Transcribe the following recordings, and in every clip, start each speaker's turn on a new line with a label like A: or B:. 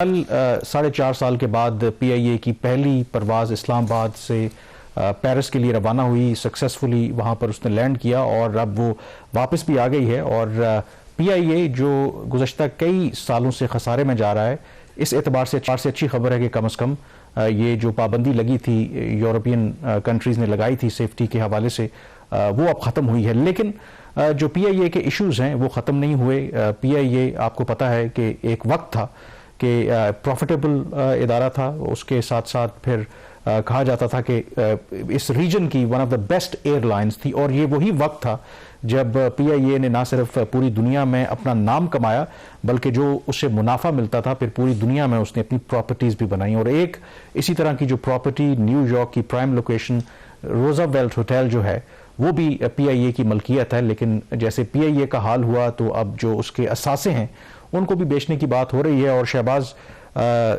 A: कल 4.5 साल के बाद पीआईए की पहली परवाज़ इस्लामाबाद से पेरिस के लिए रवाना हुई। सक्सेसफुली वहाँ पर उसने लैंड किया और अब वो वापस भी आ गई है। और पीआईए जो गुज़श्ता कई सालों से खसारे में जा रहा है, इस एतबार से अच्छी खबर है कि कम से कम ये जो पाबंदी लगी थी, यूरोपियन कंट्रीज़ ने लगाई थी सेफ्टी के हवाले से, वो अब ख़त्म हुई है। लेकिन जो पीआईए के इश्यूज़ हैं वो ख़त्म नहीं हुए। पीआईए आपको पता है कि एक वक्त था कि प्रॉफिटेबल इदारा था, उसके साथ साथ फिर कहा जाता था कि इस रीजन की one of the best airlines थी। और ये वही वक्त था जब पीआईए ने ना सिर्फ पूरी दुनिया में अपना नाम कमाया, बल्कि जो उससे मुनाफा मिलता था फिर पूरी दुनिया में उसने अपनी प्रॉपर्टीज़ भी बनाई। और एक इसी तरह की जो प्रॉपर्टी न्यूयॉर्क की प्राइम लोकेशन रोजावेल्ट होटल जो है वो भी पीआईए की मलकियत है। लेकिन जैसे पीआईए का हाल हुआ तो अब जो उसके असासे हैं उनको भी बेचने की बात हो रही है। और शहबाज,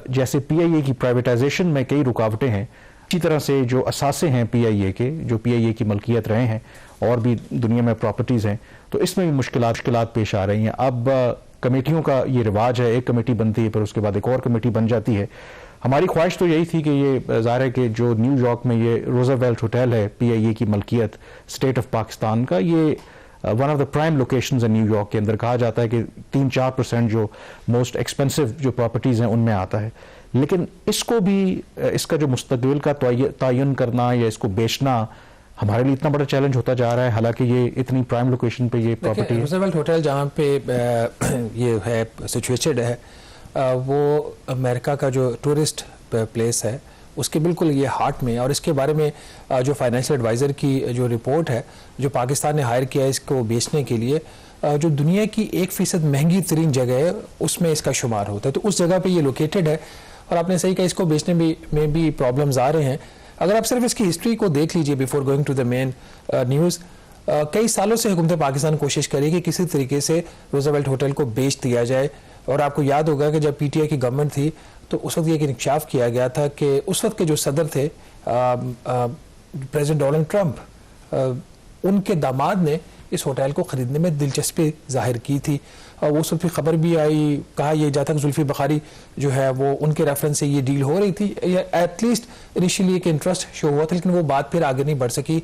A: जैसे पीआईए की प्राइवेटाइजेशन में कई रुकावटें हैं, इसी तरह से जो असासे हैं पीआईए के, जो पीआईए की मलकियत रहे हैं और भी दुनिया में प्रॉपर्टीज़ हैं, तो इसमें भी मुश्किलात पेश आ रही हैं। अब कमेटियों का ये रिवाज है, एक कमेटी बनती है फिर उसके बाद एक और कमेटी बन जाती है। हमारी ख्वाहिश तो यही थी कि ये ज़ाहिर है कि जो न्यूयॉर्क में ये रोजावेल्ट होटल है पीआईए की मलकियत स्टेट ऑफ पाकिस्तान का, ये one of the prime locations है न्यूयॉर्क के अंदर। कहा जाता है कि 3-4% जो मोस्ट एक्सपेंसिव जो प्रॉपर्टीज़ हैं उनमें आता है। लेकिन इसको भी, इसका जो मुस्तकबिल का तयन करना या इसको बेचना हमारे लिए इतना बड़ा चैलेंज होता जा रहा है, हालांकि ये इतनी प्राइम लोकेशन पे ये प्रॉपर्टी है।
B: रोजावेल्ट होटल जहाँ पे ये है सिचुएटेड है, वो अमेरिका का जो टूरिस्ट प्लेस है उसके बिल्कुल ये हार्ट में। और इसके बारे में जो फाइनेंशियल एडवाइज़र की जो रिपोर्ट है जो पाकिस्तान ने हायर किया है इसको बेचने के लिए, जो दुनिया की 1% महंगी तरीन जगह है उसमें इसका शुमार होता है। तो उस जगह पे ये लोकेटेड है और आपने सही कहा, इसको बेचने में भी प्रॉब्लम्स आ रहे हैं। अगर आप सिर्फ इसकी हिस्ट्री को देख लीजिए before going to the main news, कई सालों से हुकूमत पाकिस्तान कोशिश करी कि किसी तरीके से रोजावेल्ट होटल को बेच दिया जाए। और आपको याद होगा कि जब पीटीआई की गवर्नमेंट थी तो उस वक्त ये इंकशाफ किया गया था कि उस वक्त के जो सदर थे प्रेसिडेंट डोनाल्ड ट्रंप, उनके दामाद ने इस होटल को ख़रीदने में दिलचस्पी जाहिर की थी। और उस वक्त खबर भी आई, कहा यह जाता कि जुल्फी बुखारी जो है वो उनके रेफरेंस से ये डील हो रही थी, या एटलीस्ट इनिशियली एक इंटरेस्ट शो हुआ था, लेकिन वो बात फिर आगे नहीं बढ़ सकी।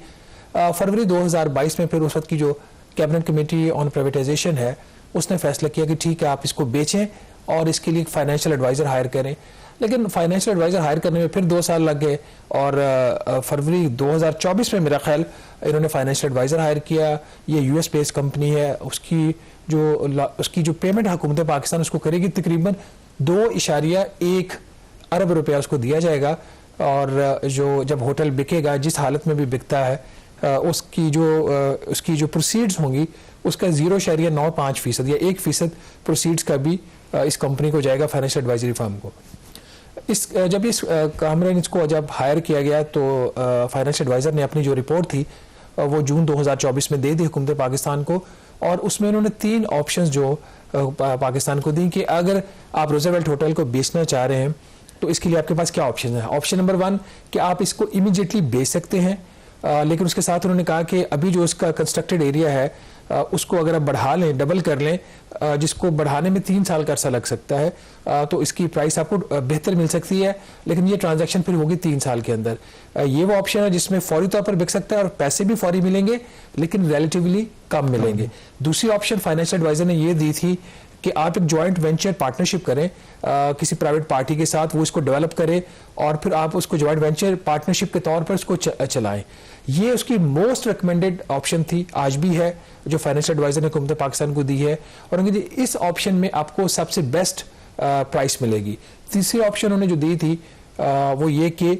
B: फरवरी 2022 में फिर उस वक्त की जो कैबिनेट कमेटी ऑन प्राइवेटाइजेशन है उसने फैसला किया कि ठीक है आप इसको बेचें और इसके लिए फाइनेंशियल एडवाइज़र हायर करें। लेकिन फाइनेंशियल एडवाइज़र हायर करने में फिर 2 साल लग गए और फरवरी 2024 में मेरा ख्याल इन्होंने फाइनेंशियल एडवाइज़र हायर किया। ये यूएस बेस्ड कंपनी है, उसकी जो पेमेंट हुकूमत पाकिस्तान उसको करेगी, तकरीबन 2.1 अरब रुपया उसको दिया जाएगा। और जो जब होटल बिकेगा, जिस हालत में भी बिकता है, उसकी जो प्रोसीड्स होंगी उसका 0.95% या 1% प्रोसीड्स का भी इस कंपनी को जाएगा, फाइनेंशियल एडवाइजरी फर्म को। जब इस कामरान इसको जब हायर किया गया तो फाइनेंशियल एडवाइज़र ने अपनी जो रिपोर्ट थी वो जून 2024 में दे दी हुकूमत पाकिस्तान को। और उसमें उन्होंने 3 ऑप्शंस जो पाकिस्तान को दी कि अगर आप रोजावेल्ट होटल को बेचना चाह रहे हैं तो इसके लिए आपके पास क्या ऑप्शन है। ऑप्शन नंबर 1 कि आप इसको इमीडिएटली बेच सकते हैं, लेकिन उसके साथ उन्होंने कहा कि अभी जो उसका कंस्ट्रक्टेड एरिया है उसको अगर आप बढ़ा लें, डबल कर लें, जिसको बढ़ाने में 3 साल का अर्सा लग सकता है, तो इसकी प्राइस आपको बेहतर मिल सकती है, लेकिन ये ट्रांजैक्शन फिर होगी 3 साल के अंदर। ये वो ऑप्शन है जिसमें फौरी तौर पर बिक सकता है और पैसे भी फौरी मिलेंगे लेकिन रिलेटिवली कम मिलेंगे। दूसरी ऑप्शन फाइनेंशियल एडवाइजर ने ये दी थी कि आप एक जॉइंट वेंचर पार्टनरशिप करें किसी प्राइवेट पार्टी के साथ, वो इसको डेवलप करे और फिर आप उसको जॉइंट वेंचर पार्टनरशिप के तौर पर उसको चलाएं। ये उसकी मोस्ट रिकमेंडेड ऑप्शन थी, आज भी है, जो फाइनेंशियल एडवाइजर ने हुकूमत पाकिस्तान को दी है। और उन्होंने इस ऑप्शन में आपको सबसे बेस्ट प्राइस मिलेगी। तीसरी ऑप्शन उन्होंने जो दी थी वो ये कि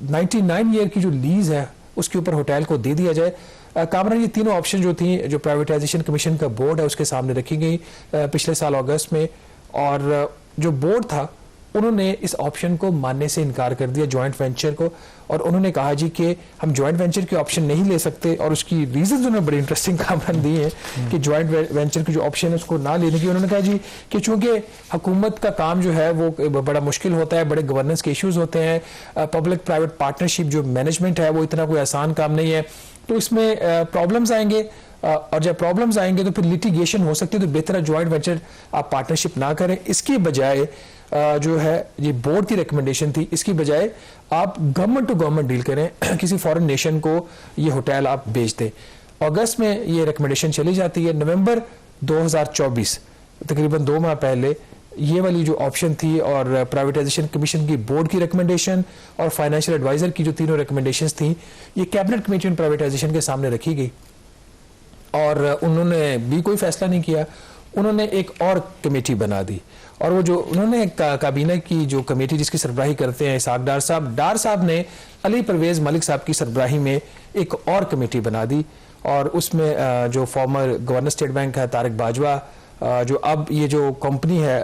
B: 99 ईयर की जो लीज है उसके ऊपर होटल को दे दिया जाए। कामरान ये तीनों ऑप्शन जो थी, जो प्राइवेटाइजेशन कमीशन का बोर्ड है उसके सामने रखी गई पिछले साल अगस्त में। और जो बोर्ड था उन्होंने इस ऑप्शन को मानने से इनकार कर दिया, जॉइंट वेंचर को। और उन्होंने कहा जी कि हम जॉइंट वेंचर के ऑप्शन नहीं ले सकते। और उसकी रीजन उन्होंने बड़ी इंटरेस्टिंग कामरान दी है कि जॉइंट वेंचर की जो ऑप्शन है उसको ना लेने की। उन्होंने कहा जी कि चूंकि हुकूमत का काम जो है वो बड़ा मुश्किल होता है, बड़े गवर्नेंस के इश्यूज होते हैं, पब्लिक प्राइवेट पार्टनरशिप जो मैनेजमेंट है वो इतना कोई आसान काम नहीं है, तो इसमें प्रॉब्लम्स आएंगे। और जब प्रॉब्लम्स आएंगे तो फिर लिटिगेशन हो सकती है, तो बेहतर है जॉइंट वेंचर आप पार्टनरशिप ना करें। इसके बजाय जो है ये बोर्ड की रिकमेंडेशन थी, इसकी बजाय आप गवर्नमेंट टू गवर्नमेंट डील करें, किसी फॉरेन नेशन को ये होटल आप बेच दें। अगस्त में ये रिकमेंडेशन चली जाती है, नवंबर 2024 तकरीबन 2 माह पहले ये वाली जो ऑप्शन थी और प्राइवेटाइजेशन कमीशन की बोर्ड की रिकमेंडेशन और फाइनेंशियल एडवाइजर की जो तीनों रिकमेंडेशंस थी, ये कैबिनेट कमेटी ऑन प्राइवेटाइजेशन के सामने रखी गई और उन्होंने भी कोई फैसला नहीं किया। उन्होंने एक और कमेटी बना दी और वो जो उन्होंने काबीना की जो कमेटी जिसकी सरबराही करते हैं इसहाक डार साहब ने अली परवेज मलिक साहब की सरबराही में एक और कमेटी बना दी और उसमें जो फॉर्मर गवर्नर स्टेट बैंक है तारिक बाजवा, जो अब ये जो कंपनी है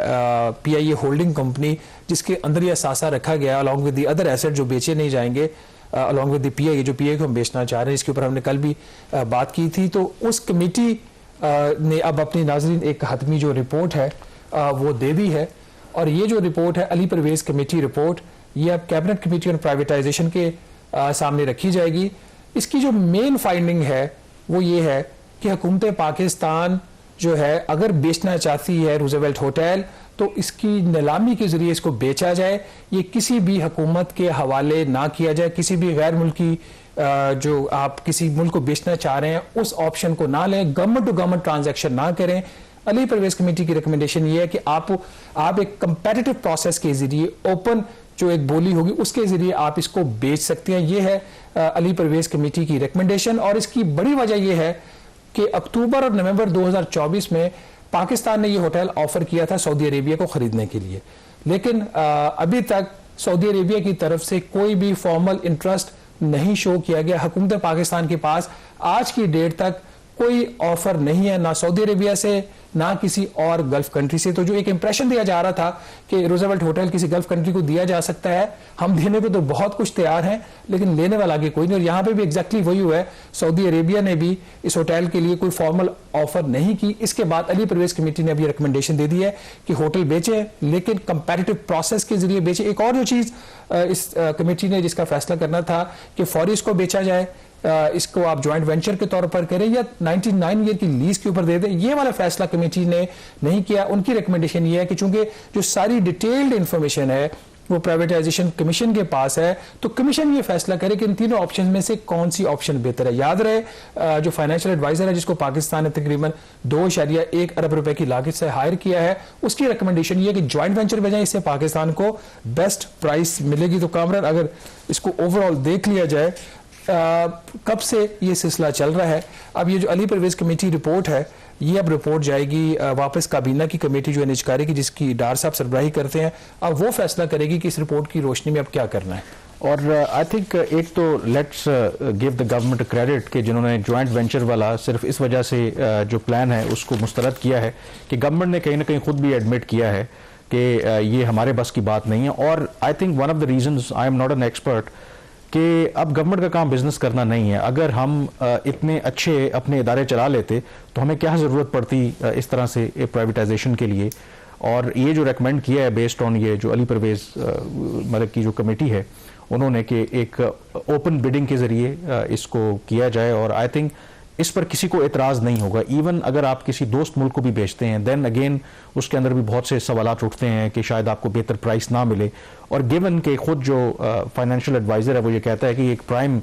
B: PIA होल्डिंग कंपनी जिसके अंदर ये असासा रखा गया along with the other asset जो बेचे नहीं जाएंगे, अलॉन्ग विद दी PIA जो PIA को हम बेचना चाह रहे हैं, इसके ऊपर हमने कल भी बात की थी। तो उस कमेटी ने अब अपनी नाजरीन एक हतमी जो रिपोर्ट है वो दे दी है और ये जो रिपोर्ट है अली परवेज कमेटी रिपोर्ट, ये अब कैबिनेट कमेटी ऑन प्राइवेटाइजेशन के सामने रखी जाएगी। इसकी जो मेन फाइंडिंग है वो ये है कि हुकूमत पाकिस्तान जो है अगर बेचना चाहती है रूज़वेल्ट होटल तो इसकी नीलामी के जरिए इसको बेचा जाए, ये किसी भी हुकूमत के हवाले ना किया जाए, किसी भी गैर मुल्की जो आप किसी मुल्क को बेचना चाह रहे हैं उस ऑप्शन को ना लें, गवर्नमेंट टू गवर्नमेंट ट्रांजैक्शन ना करें। अली परवेज कमेटी की रिकमेंडेशन ये है कि आप एक कंपेटिटिव प्रोसेस के जरिए ओपन जो एक बोली होगी उसके जरिए आप इसको बेच सकते हैं। ये है अली परवेज कमेटी की रिकमेंडेशन और इसकी बड़ी वजह यह है कि अक्टूबर और नवंबर 2024 में पाकिस्तान ने ये होटल ऑफर किया था सऊदी अरेबिया को खरीदने के लिए, लेकिन अभी तक सऊदी अरेबिया की तरफ से कोई भी फॉर्मल इंटरेस्ट नहीं शो किया गया। हुकूमत पाकिस्तान के पास आज की डेट तक कोई ऑफर नहीं है, ना सऊदी अरेबिया से ना किसी और गल्फ कंट्री से। तो जो एक इंप्रेशन दिया जा रहा था कि रूज़वेल्ट होटल किसी गल्फ कंट्री को दिया जा सकता है, हम देने पे तो बहुत कुछ तैयार हैं लेकिन लेने वाला आगे कोई नहीं। और यहाँ पे भी एग्जैक्टली वही हुआ है, सऊदी अरेबिया ने भी इस होटल के लिए कोई फॉर्मल ऑफर नहीं की। इसके बाद अली परवेज कमेटी ने अभी रिकमेंडेशन दे दी है कि होटल बेचे लेकिन कंपैरेटिव प्रोसेस के जरिए बेचे। एक और जो चीज इस कमेटी ने जिसका फैसला करना था कि फौरी इसको बेचा जाए, इसको आप ज्वाइंट वेंचर के तौर पर करें या 99 ईयर की लीज के ऊपर दे दें, ये वाला फैसला कमेटी ने नहीं किया। उनकी रिकमेंडेशन ये है कि चूंकि जो सारी डिटेल्ड इंफॉर्मेशन है वो प्राइवेटाइजेशन कमीशन के पास है तो कमीशन ये फैसला करे कि इन तीनों ऑप्शन में से कौन सी ऑप्शन बेहतर है। याद रहे जो फाइनेंशियल एडवाइजर है जिसको पाकिस्तान ने तकरीबन 2.1 अरब रुपए की लागत से हायर किया है, उसकी रिकमेंडेशन ये है कि ज्वाइंट वेंचर बजाय इससे पाकिस्तान को बेस्ट प्राइस मिलेगी। तो कामरान अगर इसको ओवरऑल देख लिया जाए कब से ये सिलसिला चल रहा है, अब ये जो अली परवेज कमेटी रिपोर्ट है ये अब रिपोर्ट जाएगी वापस काबीना की कमेटी जो निजकारी की जिसकी डार साहब सरबराही करते हैं, अब वो फैसला करेगी कि इस रिपोर्ट की रोशनी में अब क्या करना है।
A: और आई थिंक एक तो let's give the government credit कि जिन्होंने ज्वाइंट वेंचर वाला सिर्फ इस वजह से जो प्लान है उसको मुस्तरद किया है कि गवर्नमेंट ने कहीं ना कहीं खुद भी एडमिट किया है कि ये हमारे बस की बात नहीं है। और I think one of the reasons, I am not an expert, कि अब गवर्नमेंट का काम बिजनेस करना नहीं है। अगर हम इतने अच्छे अपने इदारे चला लेते तो हमें क्या ज़रूरत पड़ती इस तरह से प्राइवेटाइजेशन के लिए। और ये जो रेकमेंड किया है बेस्ड ऑन ये जो अली परवेज मलिक की जो कमेटी है उन्होंने कि एक ओपन बिडिंग के ज़रिए इसको किया जाए, और आई थिंक इस पर किसी को एतराज़ नहीं होगा। इवन अगर आप किसी दोस्त मुल्क को भी बेचते हैं देन अगेन उसके अंदर भी बहुत से सवालात उठते हैं कि शायद आपको बेहतर प्राइस ना मिले। और गिवन के खुद जो फाइनेंशियल एडवाइज़र है वो ये कहता है कि एक प्राइम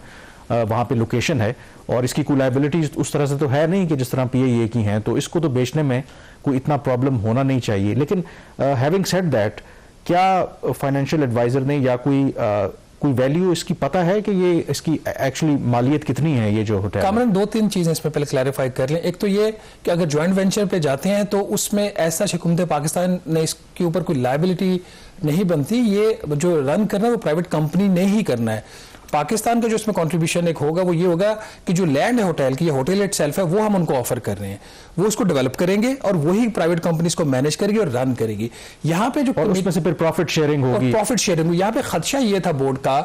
A: वहाँ पे लोकेशन है और इसकी कोई लाइबिलिटीज उस तरह से तो है नहीं कि जिस तरह PIA की हैं, तो इसको तो बेचने में कोई इतना प्रॉब्लम होना नहीं चाहिए। लेकिन हैविंग सेड दैट, क्या फाइनेंशियल एडवाइज़र ने या कोई वैल्यू इसकी पता है कि ये इसकी एक्चुअली मालियत कितनी है ये जो होटल?
B: कामरान 2-3 चीजें इसमें पहले क्लैरिफाई कर लें। एक तो ये कि अगर ज्वाइंट वेंचर पे जाते हैं तो उसमें ऐसा हुकूमत पाकिस्तान ने इसके ऊपर कोई लायबिलिटी नहीं बनती, ये जो रन करना है वो प्राइवेट कंपनी ने ही करना है। पाकिस्तान का जो इसमें कंट्रीब्यूशन एक होगा वो ये होगा कि जो लैंड है होटल की, होटल इटसेल्फ है, वो हम उनको ऑफर कर रहे हैं, वो उसको डेवलप करेंगे और वही प्राइवेट कंपनीज को मैनेज करेगी और रन करेगी। यहाँ पे जो
A: उसमें से फिर प्रॉफिट शेयरिंग होगी,
B: प्रॉफिट शेयरिंग। यहाँ पे खदशा ये था बोर्ड का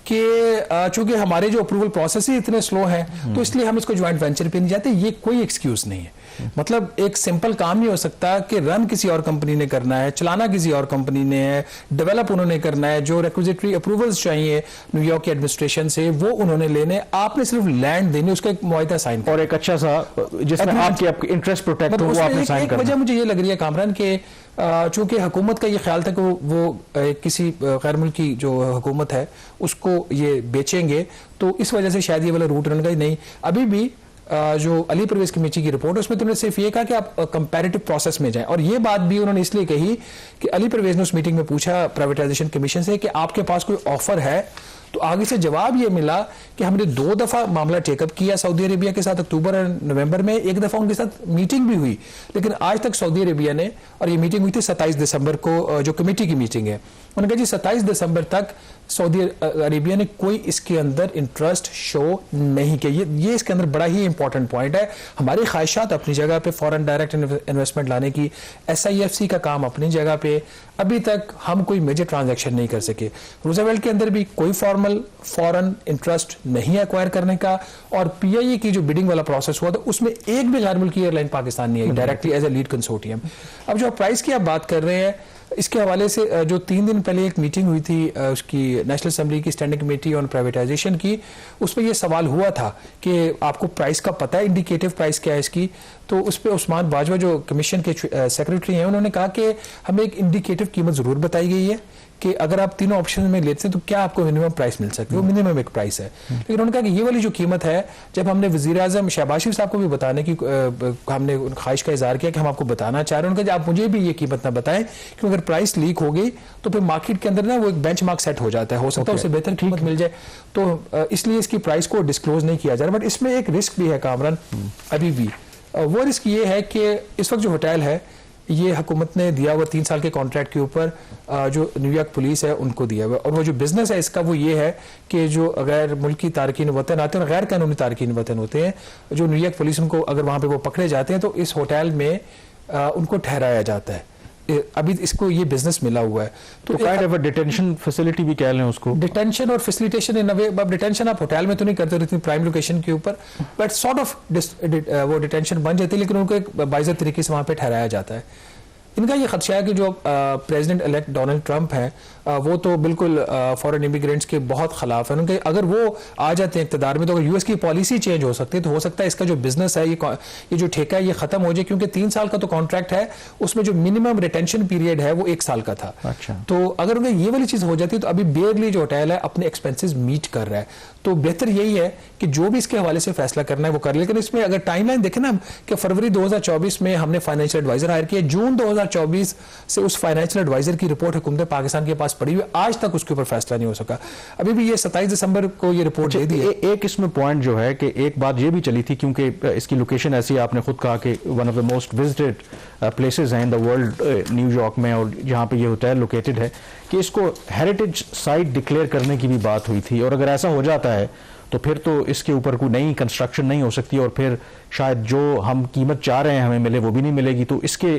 B: कि चूंकि हमारे जो अप्रूवल प्रोसेस ही इतने स्लो हैं तो इसलिए हम इसको ज्वाइंट वेंचर पे नहीं जाते। ये कोई एक्सक्यूज नहीं है। मतलब एक सिंपल काम नहीं हो सकता कि रन किसी और कंपनी ने करना है, चलाना किसी और कंपनी ने है, डेवलप उन्होंने करना है, जो रिक्विजिटरी अप्रूवल्स चाहिए न्यूयॉर्क की एडमिनिस्ट्रेशन से वो उन्होंने लेने, आपने सिर्फ लैंड देनी, उसका एक मुआहदा साइन
A: और एक अच्छा सा जिसमें आपके इंटरेस्ट प्रोटेक्ट हो वो आपने साइन करना।
B: वजह मुझे ये लग रही है कामरान के चूंकि हुकूमत का ये ख्याल था कि वो किसी गैर मुल्की जो हुकूमत है उसको ये बेचेंगे, तो इस वजह से शायद ये वाला रूट रन गई नहीं। अभी भी जो अली परवेज कमेटी की रिपोर्ट है उसमें तुमने सिर्फ ये कहा कि आप कंपैरेटिव प्रोसेस में जाएं, और ये बात भी उन्होंने इसलिए कही कि अली परवेज ने उस मीटिंग में पूछा प्राइवेटाइजेशन कमीशन से कि आपके पास कोई ऑफर है, तो आगे से जवाब ये मिला कि हमने 2 दफा मामला टेकअप किया सऊदी अरेबिया के साथ, अक्टूबर और नवंबर में 1 दफा उनके साथ मीटिंग भी हुई, लेकिन आज तक सऊदी अरेबिया ने, और ये मीटिंग हुई थी 27 दिसंबर को जो कमेटी की मीटिंग है, उन्होंने कहा जी 27 दिसंबर तक सऊदी अरेबिया ने कोई इसके अंदर इंटरेस्ट शो नहीं किया। ये इसके अंदर बड़ा ही इंपॉर्टेंट पॉइंट है। हमारी ख्वाहिशात अपनी जगह पे, फॉरेन डायरेक्ट इन्वेस्टमेंट लाने की, SIFC का काम अपनी जगह पे, अभी तक हम कोई मेजर ट्रांजैक्शन नहीं कर सके। रूज़वेल्ट के अंदर भी कोई फॉर्मल फॉरेन इंटरेस्ट नहीं एक्वायर करने का, और PIA की जो बिडिंग वाला प्रोसेस हुआ था उसमें एक भी गैर मुल्की एयरलाइन पाकिस्तान नहीं आई directly as a lead consortium. अब जो प्राइस की आप बात कर रहे हैं, इसके हवाले से जो 3 दिन पहले एक मीटिंग हुई थी उसकी नेशनल असेंबली की स्टैंडिंग कमेटी ऑन प्राइवेटाइजेशन की, उस पर यह सवाल हुआ था कि आपको प्राइस का पता है, इंडिकेटिव प्राइस क्या है इसकी, तो उस पर उस्मान बाजवा जो कमीशन के सेक्रेटरी हैं उन्होंने कहा कि हमें एक इंडिकेटिव कीमत जरूर बताई गई है कि अगर आप तीनों ऑप्शन में लेते हैं तो क्या आपको मिनिमम प्राइस मिल सकती है, वो मिनिमम एक प्राइस है। लेकिन उन्होंने कहा कि ये वाली जो कीमत है, जब हमने वज़ीर आज़म शहबाज शरीफ साहब को भी बताने की हमने ख्वाहिश का इजहार किया कि हम आपको बताना चाह रहे हैं, उन्होंने कहा आप मुझे भी ये कीमत ना बताएं, क्योंकि अगर प्राइस लीक हो गई तो फिर मार्केट के अंदर ना वो एक बेंचमार्क सेट हो जाता है, हो सकता है उससे बेहतर कीमत मिल जाए, तो इसलिए इसकी प्राइस को डिस्क्लोज नहीं किया जा रहा। बट इसमें एक रिस्क भी है कामरान, अभी भी वो रिस्क ये है कि इस वक्त जो होटल है ये हुकूमत ने दिया हुआ 3 साल के कॉन्ट्रैक्ट के ऊपर जो न्यूयॉर्क पुलिस है उनको दिया हुआ, और वो जो बिजनेस है इसका वो ये है कि जो गैर मुल्की तारकीन वतन आते हैं, गैर कानूनी तारकीन वतन होते हैं, जो न्यूयॉर्क पुलिस उनको अगर वहाँ पे वो पकड़े जाते हैं तो इस होटल में उनको ठहराया जाता है। अभी इसको ये बिजनेस मिला हुआ है, तो
A: काइंड ऑफ डिटेंशन फैसिलिटी भी कह लें उसको,
B: डिटेंशन और फैसिलिटेशन इन अ वे। अब डिटेंशन आप होटल में तो नहीं करते इतनी प्राइम लोकेशन के ऊपर, बट सॉर्ट ऑफ वो डिटेंशन बन जाती है, लेकिन उनको एक बाइज़त तरीके से वहाँ पे ठहराया जाता है। इनका ये खदशा है कि जो प्रेसिडेंट इलेक्ट डोनाल्ड ट्रंप हैं वो तो बिल्कुल फॉरेन इमिग्रेंट्स के बहुत खिलाफ है। उनके अगर वो आ जाते हैं इक़्तिदार में तो अगर US की पॉलिसी चेंज हो सकती है, तो हो सकता है इसका जो बिजनेस है ये जो ठेका है ये खत्म हो जाए, क्योंकि 3 साल का तो कॉन्ट्रैक्ट है, उसमें जो मिनिमम रिटेंशन पीरियड है वो 1 साल का था।
A: अच्छा।
B: तो अगर उन्हें ये वाली चीज हो जाती है तो अभी बेयरली जो होटल है अपने एक्सपेंसेस मीट कर रहा है, तो बेहतर यही है कि जो भी इसके हवाले से फैसला करना है वो कर। लेकिन इसमें अगर टाइमलाइन देखें ना कि फरवरी 2024 में हमने फाइनेंशियल एडवाइजर हायर किया, जून 2024 से उस फाइनेंशियल एडवाइजर की रिपोर्ट हुकूमत पाकिस्तान के पास पड़ी हुई, आज तक उसके ऊपर फैसला नहीं हो सका। अभी भी ये 27 दिसंबर को ये रिपोर्ट दे दी है।
A: एक इसमें पॉइंट जो है कि एक बात ये भी चली थी, क्योंकि इसकी लोकेशन ऐसी, आपने खुद कहा कि one of the most visited places हैं इन द वर्ल्ड न्यूयॉर्क में, और जहाँ पे ये होटल लोकेटेड है, कि इसको हेरिटेज साइट डिक्लेयर करने की भी बात हुई थी, और अगर ऐसा हो जाता है तो फिर तो इसके ऊपर कोई नई कंस्ट्रक्शन नहीं हो सकती, और फिर शायद जो हम कीमत चाह रहे हैं हमें मिले वो भी नहीं मिलेगी। तो इसके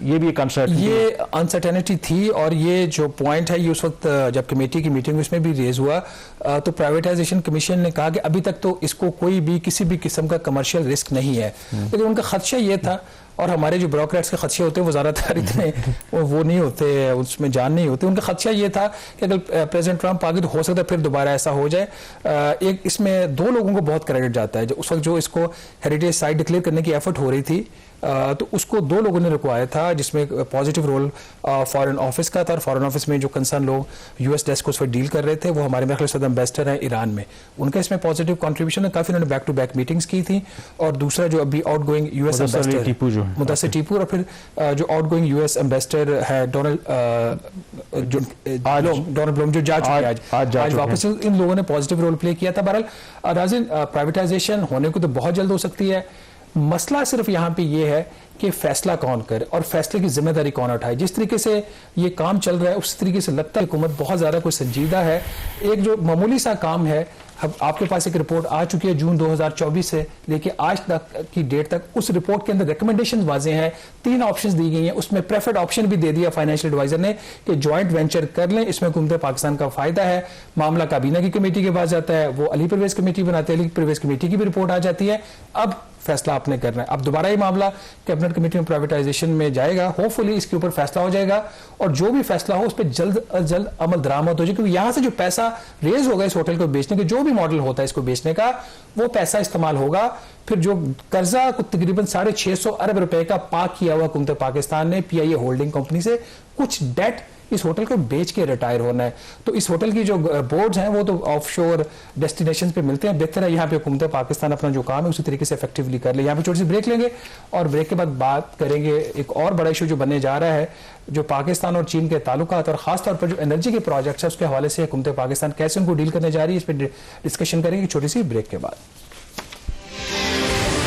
A: ये भी एक
B: अनसर्टेनिटी थी, और ये जो पॉइंट है ये उस वक्त जब कमेटी की मीटिंग उसमें भी रेज हुआ, तो प्राइवेटाइजेशन कमीशन ने कहा कि अभी तक तो इसको कोई भी किसी भी किस्म का कमर्शियल रिस्क नहीं है, लेकिन उनका खदशा ये था, और हमारे जो ब्यूरोक्रेट्स के खदशे होते हैं वो ज़्यादातर इतने वो नहीं होते, उसमें जान नहीं होती। उनका खदशा ये था कि अगर प्रेसिडेंट ट्रंप आगे तो हो सकता है फिर दोबारा ऐसा हो जाए। एक इसमें 2 लोगों को बहुत क्रेडिट जाता है, जो उस वक्त जो इसको हेरिटेज साइट डिक्लेयर करने की एफर्ट हो रही थी, तो उसको 2 लोगों ने रुकवाया था, जिसमें पॉजिटिव रोल फॉरेन ऑफिस का था, और फॉरेन ऑफिस में जो कंसर्न लोग US डेस्क को उस पर डील कर रहे थे वो हमारे मेरे ख्याल से एम्बेसडर हैं ईरान में, उनका इसमें पॉजिटिव कंट्रीब्यूशन है, काफ़ी उन्होंने बैक टू बैक मीटिंग्स की थी। और दूसरा जो अभी out going US ambassador Mudassir Tipu, और फिर जो आउट गोइंग US एम्बेसडर है डोनाल्ड ब्लूम, जो जा चुके आज वापस, इन लोगों ने पॉजिटिव रोल प्ले किया था। बहरहाल नाज़रीन, प्राइवेटाइजेशन होने को तो बहुत जल्द हो सकती है, मसला सिर्फ यहाँ पे ये है कि फैसला कौन करे और फैसले की जिम्मेदारी कौन उठाए। जिस तरीके से ये काम चल रहा है उस तरीके से लगता है हुकूमत बहुत ज़्यादा कोई संजीदा है। एक जो मामूली सा काम है, अब आपके पास एक रिपोर्ट आ चुकी है जून 2024 से लेके आज तक की डेट तक, उस रिपोर्ट के अंदर रिकमेंडेशंस वाजे हैं, 3 ऑप्शंस दी गई हैं, उसमें प्रेफर्ड ऑप्शन भी दे दिया फाइनेंशियल एडवाइजर ने कि ज्वाइंट वेंचर कर लें, इसमें हुकूमत पाकिस्तान का फायदा है। मामला काबीना की कमेटी के पास जाता है, वो अली परवेज कमेटी बनाते हैं, अली परवेज कमेटी की भी रिपोर्ट आ जाती है। अब फैसला आपने करना है। अब दोबारा ये मामला कैबिनेट कमेटी में प्राइवेटाइजेशन में जाएगा, होपफुली इसके ऊपर फैसला हो जाएगा और जो भी फैसला हो उस पर जल्द अज जल्द अमल दरामद हो जाए, क्योंकि यहाँ से जो पैसा रेज होगा इस होटल को बेचने के, जो भी मॉडल होता है इसको बेचने का, वो पैसा इस्तेमाल होगा। फिर जो कर्जा तकरीबन 650 अरब रुपए का पाक किया हुआ हुकूमत पाकिस्तान ने PIA होल्डिंग कंपनी से, कुछ डेट इस होटल को बेच के रिटायर होना है। तो इस होटल की जो बोर्ड्स हैं वो तो ऑफशोर डेस्टिनेशन पे मिलते हैं, बेहतर है यहाँ पे हुकूमत पाकिस्तान अपना जो काम है उसी तरीके से इफेक्टिवली कर ले। यहाँ पे छोटी सी ब्रेक लेंगे और ब्रेक के बाद बात करेंगे एक और बड़ा इशू जो बनने जा रहा है, जो पाकिस्तान और चीन के ताल्लुकात और खासतौर पर जो एनर्जी के प्रोजेक्ट्स है उसके हवाले से हुकूमत पाकिस्तान कैसे उनको डील करने जा रही है, इस पर डिस्कशन करेंगे छोटी सी ब्रेक के बाद।